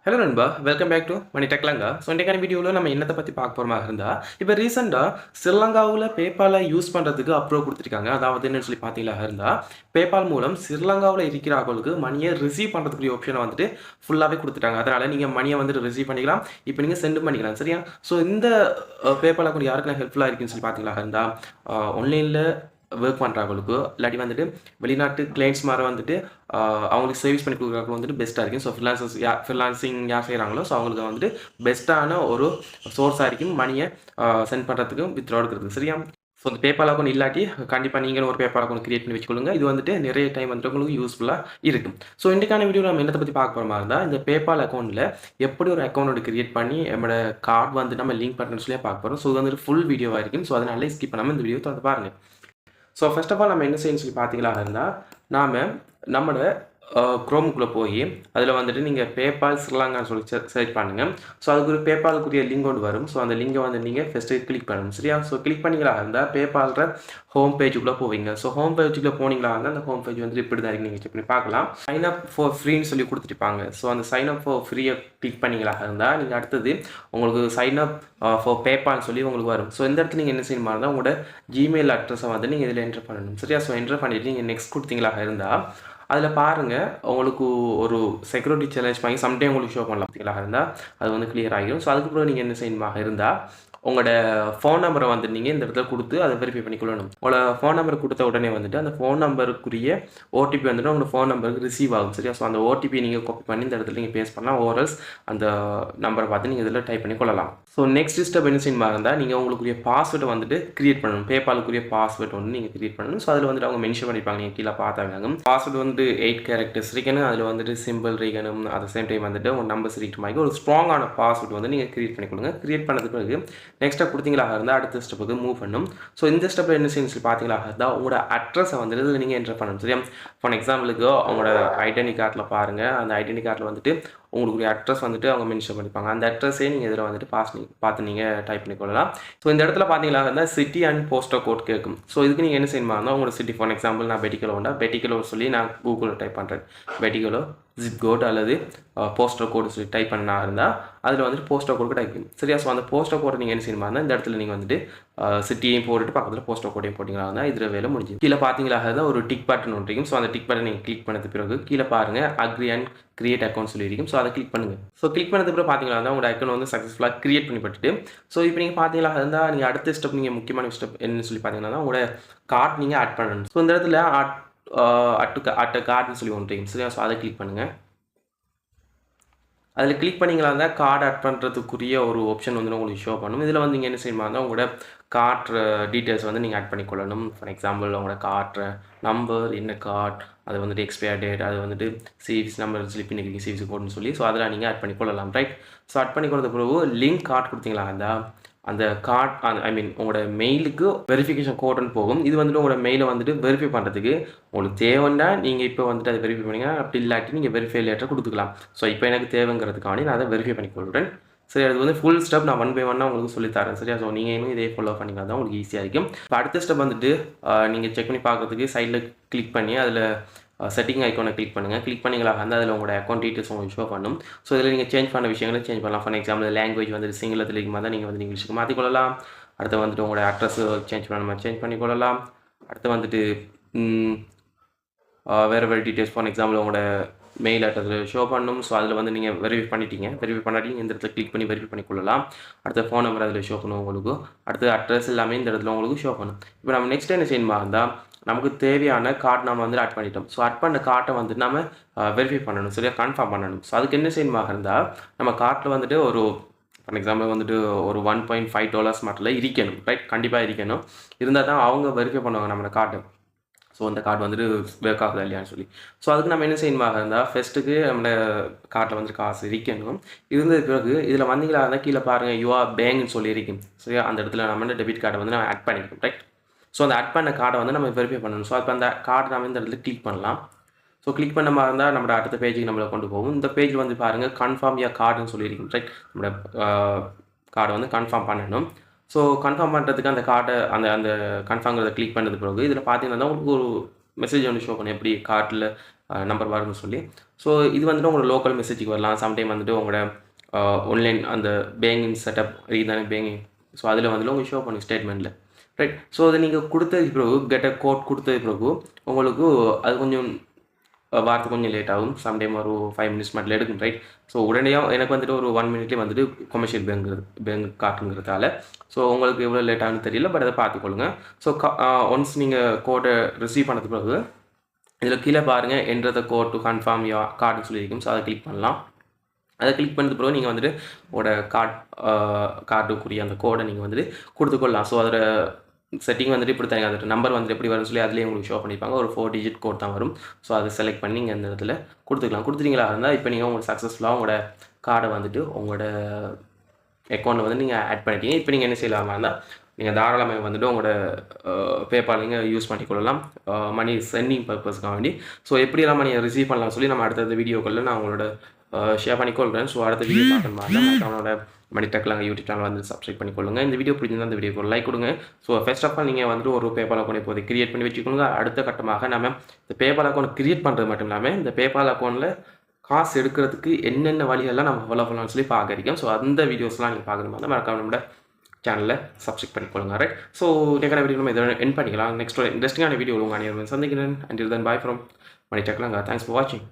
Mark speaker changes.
Speaker 1: Hello நண்பா, welcome back to money டெக்லங்கா. So இன்றைக்கான வீடியோவில் நம்ம என்னத்தை பற்றி பார்க்க போகிறோமா இருந்தால், இப்போ ரீசெண்டாக ஸ்ரீலங்காவில் பேபாலை யூஸ் பண்ணுறதுக்கு அப்ரூவ் கொடுத்துருக்காங்க. அதாவது என்னன்னு சொல்லி பார்த்தீங்களா இருந்தால், பேபால் மூலம் ஸ்ரீலங்காவில் இருக்கிறவங்களுக்கு மணியை ரிசீவ் பண்ணுறதுக்குரிய ஆப்ஷனை வந்துட்டு ஃபுல்லாகவே கொடுத்துட்டாங்க. அதனால் நீங்கள் மணியை வந்துட்டு ரிசீவ் பண்ணிக்கலாம், இப்போ நீங்கள் சென்ட் பண்ணிக்கலாம். சரியா? ஸோ இந்த பேபால் அக்கௌண்ட் யாருக்கெல்லாம் ஹெல்ப்ஃபுல்லாக இருக்குன்னு சொல்லி பார்த்தீங்களா இருந்தால், ஆன்லைனில் ஒர்க் பண்ணுறவங்களுக்கு இல்லாட்டி வந்துட்டு வெளிநாட்டு கிளைண்ட்ஸ் மாதிரி வந்துட்டு அவங்களுக்கு சர்வீஸ் பண்ணி கொடுக்குறவங்க வந்துட்டு பெஸ்ட்டாக இருக்கும். ஸோ ஃப்ரீலான்சிங் யார் செய்கிறாங்களோ ஸோ அவங்களுக்கு வந்துட்டு பெஸ்ட்டான ஒரு சோர்ஸாக இருக்கும் மணியை சென்ட் பண்ணுறதுக்கும் வித்ட்ரா எடுக்கிறதுக்கு. சரியா? ஸோ அந்த பேபால் அக்கௌண்ட் இல்லாட்டி கண்டிப்பாக நீங்களும் ஒரு பேபால் அக்கௌண்ட் கிரியேட் பண்ணி வச்சுக்கொள்ளுங்க. இது வந்துட்டு நிறைய டைம் வந்துட்டு உங்களுக்கு யூஸ்ஃபுல்லாக இருக்கும். ஸோ இன்றைக்கான வீடியோ நம்ம என்னத்தை பற்றி பார்க்க போகிற மாதிரி இருந்தால், இந்த பேபால் அக்கௌண்ட்டில் எப்படி ஒரு அக்கௌண்ட் கிரியேட் பண்ணி நம்மளோட கார்டு வந்து நம்ம லிங்க் பண்ணுறேன்னு சொல்லி பார்க்க போகிறோம். ஸோ இது வந்துட்டு ஃபுல் வீடியோவாக இருக்கும். ஸோ அதனால ஸ்கிப் பண்ணாமல் இந்த வீடியோ தொடர்ந்து பாருங்கள். ஸோ ஃபர்ஸ்ட் ஆஃப் ஆல் நம்ம என்ன செய்யணும்னு சொல்லி பார்த்தீங்களா இருந்தால், நாம் நம்மளோட குரோமுக்குள்ளே போய் அதில் வந்துட்டு நீங்கள் பேபால் ஸ்ரீலங்கான்னு சொல்லி சர்ச் பண்ணுங்கள். ஸோ அதுக்கு ஒரு பேபாலுக்குரிய லிங்க் ஒன்று வரும். ஸோ அந்த லிங்கை வந்து நீங்கள் ஃபஸ்ட்டு கிளிக் பண்ணணும். சரியா? ஸோ கிளிக் பண்ணிங்களா இருந்தால் பேபால்ற ஹோம் பேஜுக்குள்ளே போவீங்க. ஸோ ஹோம் பேஜுக்குள்ளே போனீங்களா இருந்தால் அந்த ஹோம் பேஜ் வந்து இப்படி தான் இருக்கு. நீங்கள் செக் பண்ணி பார்க்கலாம். சைன் அப் ஃபார் ஃப்ரீன்னு சொல்லி கொடுத்துருப்பாங்க. ஸோ அந்த சைன் அப் ஃபார் ஃப்ரீயை கிளிக் பண்ணிங்களா இருந்தால் நீங்கள் அடுத்தது உங்களுக்கு சைன் அப் ஃபார் பேபால்னு சொல்லி உங்களுக்கு வரும். ஸோ இந்த இடத்துல நீங்கள் என்ன செய்யணுமா இருந்தால் உங்களோட ஜிமெயில் அட்ரஸை வந்து நீங்கள் இதில் என்ட்ரு பண்ணணும். சரியா? ஸோ என்ட்ரு பண்ணிவிட்டு நீங்கள் நெக்ஸ்ட் கொடுத்தீங்களா இருந்தால் அதில் பாருங்கள் உங்களுக்கு ஒரு செக்யூரிட்டி சேலஞ்ச் பண்ணி சம்டைம் உங்களுக்கு ஷோ பண்ணலாம். பார்த்தீங்களா இருந்தால் அது வந்து கிளியர் ஆகிடும். ஸோ அதுக்கப்புறம் நீங்கள் என்ன செய்யணுமாக இருந்தால் உங்களோட ஃபோன் நம்பரை வந்து நீங்கள் இந்த இடத்துல கொடுத்து அதை வெரிஃபை பண்ணிக்கொள்ளணும். உங்களோட ஃபோன் நம்பர் கொடுத்த உடனே வந்துட்டு அந்த ஃபோன் நம்பருக்குரிய ஓடிபி வந்துட்டு உங்களோட ஃபோன் நம்பருக்கு ரிசீவ் ஆகும். சரியா? ஸோ அந்த ஓடிபி நீங்கள் காப்பி பண்ணி இந்த இடத்துல நீங்கள் பேஸ் பண்ணலாம். ஓரல்ஸ் அந்த நம்பரை பார்த்து நீங்கள் இதில் டைப் பண்ணி கொள்ளலாம். ஸோ நெக்ஸ்ட் ஸ்டெப் என்ன செய்யணுமா இருந்தால் நீங்கள் உங்களுக்குரிய பாஸ்வேர்டை வந்துட்டு கிரியேட் பண்ணணும். பேபாலுக்குரிய பாஸ்வேர்ட் வந்து நீங்கள் கிரியேட் பண்ணணும். ஸோ அதில் வந்துட்டு அவங்க மென்ஷன் பண்ணிப்பாங்க. நீங்கள் கீழே பார்த்தாங்க பாஸ்வேர்டு வந்து 8 கேரக்டர்ஸ் இருக்கணும். அதில் வந்துட்டு சிம்பிள் இருக்கணும். அட் சேம் டைம் வந்துட்டு உங்கள் நம்பர்ஸ் இருக்கிற மாதிரி ஒரு ஸ்ட்ராங்கான பாஸ்வேர்டு வந்து நீங்கள் கிரியேட் பண்ணி கொடுங்க. கிரியேட் பண்ணதுக்கு பிறகு நெக்ஸ்ட்டாக கொடுத்தீங்களா இருந்தால் அடுத்த ஸ்டெப்புக்கு மூவ் பண்ணணும். ஸோ இந்த ஸ்டெப்பில் என்ன செய்யணும் சொல்லி பார்த்தீங்களா இருந்தால் உங்களோட அட்ரஸை வந்துட்டு இதில் நீங்கள் என்ட்ரு பண்ணணும். சரியா? ஃபார் எக்ஸாம்பிளுக்கு உங்களோட ஐடென்டி கார்டில் பாருங்கள். அந்த ஐடென்டி கார்டில் வந்துட்டு உங்களுக்கு அட்ரஸ் வந்துட்டு அவங்க மென்ஷன் பண்ணிப்பாங்க. அந்த அட்ரஸே நீங்கள் இதில் வந்துட்டு பார்த்து நீங்கள் டைப் பண்ணிக்கொள்ளலாம். ஸோ இந்த இடத்துல பார்த்தீங்களா இருந்தால் சிட்டி அண்ட் போஸ்டல் கோட் கேட்கும். ஸோ இதுக்கு நீங்கள் என்ன செய்யணுமா இருந்தால் உங்களோட சிட்டி ஃபார் எக்ஸாம்பிள் நான் பெட்டிக்கலோ சொல்லி நான் கூகுளில் டைப் பண்ணுறேன். பெட்டிக்கலோ ஜிப் கோட் அல்லது போஸ்டல் கோடு சொல்லி டைப் பண்ணா இருந்தால் அதில் வந்துட்டு போஸ்டல் கோடு டைப் பண்ணும். சரியா? ஸோ அந்த போஸ்டல் கோடை நீங்கள் என்ன செய்யணுமா இருந்தால் இந்த இடத்துல நீங்கள் வந்துட்டு சிட்டியையும் போட்டுட்டு பக்கத்தில் போஸ்டல் கோடையும் போட்டிங்களா இருந்தால் இதில் வேலை முடிஞ்சு. கீழே பார்த்தீங்களா இருந்தால் ஒரு டிக் பட்டன் ஒன்று இருக்கும். ஸோ அந்த டிக் பட்டன் நீங்கள் கிளிக் பண்ணது பிறகு கீழே பாருங்கள் அக்ரி அண்ட் கிரியேட் அக்கௌண்ட் சொல்லியிருக்கும். ஸோ அதை கிளிக் பண்ணுங்கள். ஸோ கிளிக் பண்ணது பிறகு பார்த்தீங்களா இருந்தால் உங்களோட அக்கௌண்ட் வந்து சக்ஸஸ்ஃபுல்லாக கிரியேட் பண்ணிப்பட்டு. ஸோ இப்போ நீங்கள் பார்த்தீங்களா இருந்தால் நீங்கள் அடுத்த ஸ்டெப் நீங்கள் முக்கியமான ஸ்டெப் என்னன்னு சொல்லி பார்த்தீங்கன்னா உங்களோட கார்டு நீங்கள் ஆட் பண்ணணும். ஸோ இந்த இடத்துல அட் கார்டுன்னு சொல்லி ஒன்று இருக்கும். சரியா? ஸோ அதை கிளிக் பண்ணுங்கள். அதில் கிளிக் பண்ணிங்களா இருந்தால் கார்டு ஆட் பண்ணுறதுக்குரிய ஒரு ஆப்ஷன் வந்து உங்களுக்கு ஷோ பண்ணும். இதில் வந்து நீங்கள் என்ன செய்யணுமா இருந்தால் உங்களோட கார்டு டீட்டெயில்ஸ் வந்து நீங்கள் ஆட் பண்ணிக்கொள்ளணும். ஃபார் எக்ஸாம்பிள் உங்களோட கார்டு நம்பர், என்ன கார்டு, அது வந்துட்டு எக்ஸ்பயர் டேட், அது வந்துட்டு சிவிசி நம்பர் ஸ்லிப் பண்ணிக்கிறீங்க சிவிசி கோடுன்னு சொல்லி. ஸோ அதில் நீங்கள் ஆட் பண்ணிக்கொள்ளலாம். ரைட்? ஸோ ஆட் பண்ணி கொடுத்த பிறகு லிங்க் கார்டு கொடுத்தீங்களா இருந்தால் அந்த கார்டு உங்களோட மெயிலுக்கு வெரிஃபிகேஷன் கோடுன்னு போகும். இது வந்துட்டு உங்களோட மெயிலை வந்துட்டு வெரிஃபை பண்ணுறதுக்கு உங்களுக்கு தேவைன்னா நீங்கள் இப்போ வந்துட்டு அதை வெரிஃபை பண்ணிங்க. அப்படி இல்லாட்டி நீங்கள் வெரிஃபை லேட்டர் கொடுத்துக்கலாம். ஸோ இப்போ எனக்கு தேவைங்கிறதுக்காண்டி நான் அதை வெரிஃபை பண்ணி கொள்கிறேன். சரி, அது வந்து ஃபுல் ஸ்டெப் நான் 1 by 1 உங்களுக்கு சொல்லித்தரேன். சரியா? ஸோ நீங்கள் இதே ஃபாலோ பண்ணிங்கன்னா தான் உங்களுக்கு ஈஸியாக இருக்கும். இப்போ அடுத்த ஸ்டெப் வந்துட்டு நீங்கள் செக் பண்ணி பார்க்குறதுக்கு சைடில் கிளிக் பண்ணி அதில் செட்டிங் ஐக்கானை கிளிக் பண்ணுங்கள். கிளிக் பண்ணிங்களா வந்து அதில் உங்களோட அக்கௌண்ட் டீட்டெயில்ஸ் உங்களுக்கு ஷோ பண்ணும். ஸோ இதில் நீங்கள் சேஞ்ச் பண்ண விஷயங்களை சேஞ்ச் பண்ணலாம். ஃபார் எக்ஸாம்பிள் லாங்குவேஜ் வந்து சிங்களத்தில் இருக்குமா தான் நீங்கள் வந்து இங்கிலீஷுக்கு மாற்றிக்கொள்ளலாம். அடுத்து வந்துட்டு உங்களோட அட்ரஸ் சேஞ்ச் பண்ணாமல் சேஞ்ச் பண்ணிக்கொள்ளலாம். அடுத்து வந்துட்டு வேறு டீட்டெயில்ஸ் ஃபார் எக்ஸாம்பிள் உங்களோட மெயில் அட்ரஸில் ஷோ பண்ணணும். ஸோ அதில் வந்து நீங்கள் வெரிஃபை பண்ணிட்டீங்க. வெரிஃபை பண்ணாட்டி இந்த இடத்துல கிளிக் பண்ணி வெரிஃபை பண்ணிக்கொள்ளலாம். அடுத்த ஃபோன் நம்பர் அதில் ஷோ பண்ணும் உங்களுக்கு. அடுத்து அட்ரஸ் எல்லாமே இந்த இடத்துல உங்களுக்கு ஷோ பண்ணும். இப்போ நம்ம நெக்ஸ்ட் என்ன செய்யணுமா இருந்தால் நமக்கு தேவையான கார்டு நம்ம வந்து ஆட் பண்ணிட்டோம். ஸோ ஆட் பண்ண கார்ட்டை வந்து நம்ம வெரிஃபை பண்ணணும். சரியா? கன்ஃபார்ம் பண்ணணும். ஸோ அதுக்கு என்ன செய்யணுமா இருந்தால் நம்ம கார்ட்டில் வந்துட்டு ஒரு ஃபார் எக்ஸாம்பிள் வந்துட்டு ஒரு $1.5 மட்டும் இருக்கணும். ரைட்? கண்டிப்பாக இருக்கணும். இருந்தால் தான் அவங்க வெரிஃபை பண்ணுவாங்க நம்ம கார்ட்டை. ஸோ அந்த கார்டு வந்துட்டு ஒர்க் ஆகுதா இல்லையான்னு சொல்லி. ஸோ அதுக்கு நம்ம என்ன செய்யணுமா இருந்தால் ஃபஸ்ட்டுக்கு நம்ம கார்ட்டில் வந்துட்டு காசு இருக்கணும். இருந்தது பிறகு இதில் வந்தீங்களா இருந்தால் கீழே பாருங்கள் யூஆ பேங்க்னு சொல்லி இருக்கும். சரியா? அந்த இடத்துல நம்ம டெபிட் கார்டை வந்து நம்ம ஆட் பண்ணிக்கணும். ரைட்? ஸோ அந்த ஆட் பண்ண கார்டை வந்து நம்ம வெரிஃபை பண்ணணும். ஸோ அப்போ அந்த கார்டு நம்ம இந்த இடத்துல கிளிக் பண்ணலாம். ஸோ கிளிக் பண்ண மாதிரி இருந்தால் நம்மளோட அடுத்த பேஜுக்கு நம்மளை கொண்டு போகும். இந்த பேஜில் வந்து பாருங்கள் கன்ஃபார்ம் யா கார்டுன்னு சொல்லியிருக்கும். ரைட்? நம்மளோட கார்டை வந்து கன்ஃபார்ம் பண்ணணும். ஸோ கன்ஃபார்ம் பண்ணுறதுக்கு அந்த கார்டை அந்த கன்ஃபார்ம்ங்கிறத கிளிக் பண்ணது பிறகு இதில் பார்த்தீங்கன்னா உங்களுக்கு ஒரு மெசேஜ் ஒன்று ஷோ பண்ணும். எப்படி கார்ட்டில் நம்பர் வரும்னு சொல்லி. ஸோ இது வந்துட்டு உங்களோட லோக்கல் மெசேஜுக்கு வரலாம். சம்டைம் வந்துட்டு உங்களோட ஆன்லைன் அந்த பேங்கிங் செட்டப் ரீதானே பேங்கிங், ஸோ அதில் வந்துட்டு உங்களுக்கு ஷோ பண்ணும் ஸ்டேட்மெண்ட்டில், ரைட். ஸோ அதை நீங்கள் கொடுத்தது பிறகு கெட் அ கோட் கொடுத்தது பிறகு உங்களுக்கு அது கொஞ்சம் வாரத்து கொஞ்சம் லேட் ஆகும். சம்டைம் ஒரு 5 மினிட்ஸ் மட்டும் எடுக்கும், ரைட். ஸோ உடனடியாக எனக்கு வந்துட்டு ஒரு 1 மினிட்லேயே வந்துட்டு கொமர்ஷியல் பேங்க் காட்டுங்கிறதால ஸோ உங்களுக்கு எவ்வளோ லேட் ஆகுன்னு தெரியல, பட் அதை பார்த்துக்கொள்ளுங்க. ஸோ ஒன்ஸ் நீங்கள் கோடை ரிசீவ் பண்ணது பிறகு இதில் கீழே பாருங்கள் enter the code to confirm your கார்டுன்னு சொல்லியிருக்கும். ஸோ அதை கிளிக் பண்ணலாம். அதை கிளிக் பண்ணது பிறகு நீங்கள் வந்துட்டு உங்களோட கார்டுக்குரிய அந்த கோடை நீங்கள் வந்துட்டு கொடுத்துக்கொள்ளலாம். ஸோ அதோட செட்டிங் வந்துட்டு இப்படி தனியாக அதோட நம்பர் வந்துட்டு எப்படி வரும்னு சொல்லி அதிலே உங்களுக்கு ஷோ பண்ணியிருப்பாங்க. ஒரு 4 டிஜிட் கோட் தான் வரும். ஸோ அதை செலக்ட் பண்ணி நீங்கள் இந்த இடத்துல கொடுத்துக்கலாம். கொடுத்துட்டீங்களா இருந்தால் இப்போ நீங்கள் உங்களுக்கு சக்ஸஸ்ஃபுல்லாக உங்களோட கார்டை வந்துட்டு உங்களோட அக்கௌண்ட்டில் வந்து நீங்கள் ஆட் பண்ணிட்டீங்க. இப்போ நீங்கள் என்ன செய்யலாமா இருந்தால் நீங்கள் தாராளமாக வந்துட்டு உங்களோட பேபால் நீங்கள் யூஸ் பண்ணிக்கொள்ளலாம் மணி சென்டிங் பர்பஸ்க்காக வேண்டி. ஸோ எப்படியெல்லாம் மணியை ரிசீவ் பண்ணலாம் சொல்லி நம்ம அடுத்த வீடியோக்களில் நான் உங்களோட ஷேர் பண்ணிக்கொள்கிறேன். ஸோ அடுத்த வீடியோ பார்க்கணும் மாதிரி அவனோட மணி டெக்லாங்க யூடியூப் சேனல் வந்து சப்ஸ்கிரைப் பண்ணிக்கொள்ளுங்க. இந்த வீடியோ பிடிச்சிருந்தா இந்த வீடியோக்கு ஒரு லைக் கொடுங்க. ஸோ ஃபர்ஸ்ட் ஆஃப் ஆல் நீங்கள் வந்துட்டு ஒரு பேபால் அக்கௌண்ட் இப்போது கிரியேட் பண்ணி வச்சுக்கோங்க. அடுத்த கட்டமாக நம்ம இந்த பேபால் அக்கௌண்ட் கிரியேட் பண்ணுறது மட்டும் இல்லாமல் இந்த பேபால் அக்கௌண்ட்டில் காசு எடுக்கிறதுக்கு என்னென்ன வழிகள்லாம் நம்ம ஃபாலோ பண்ணலாம்னு சொல்லி பார்க்குறீங்க. ஸோ அந்த வீடியோஸ்லாம் நீங்கள் பார்க்கணுமா தான் மறக்காம நம்மளோட சேனலில் சப்ஸ்கிரைப் பண்ணிக்கொள்ளுங்க, ரைட். ஸோ நெக்ஸ்ட் வீடியோ நம்ம இதை என் பண்ணிக்கலாம். நெக்ஸ்ட் ஒரு இன்ட்ரெஸ்டிங்கான வீடியோ உங்கள் அனைவரும் சந்திக்கிறேன். Until then bye from money டெக்லாங்க. Thanks for வாட்சிங்.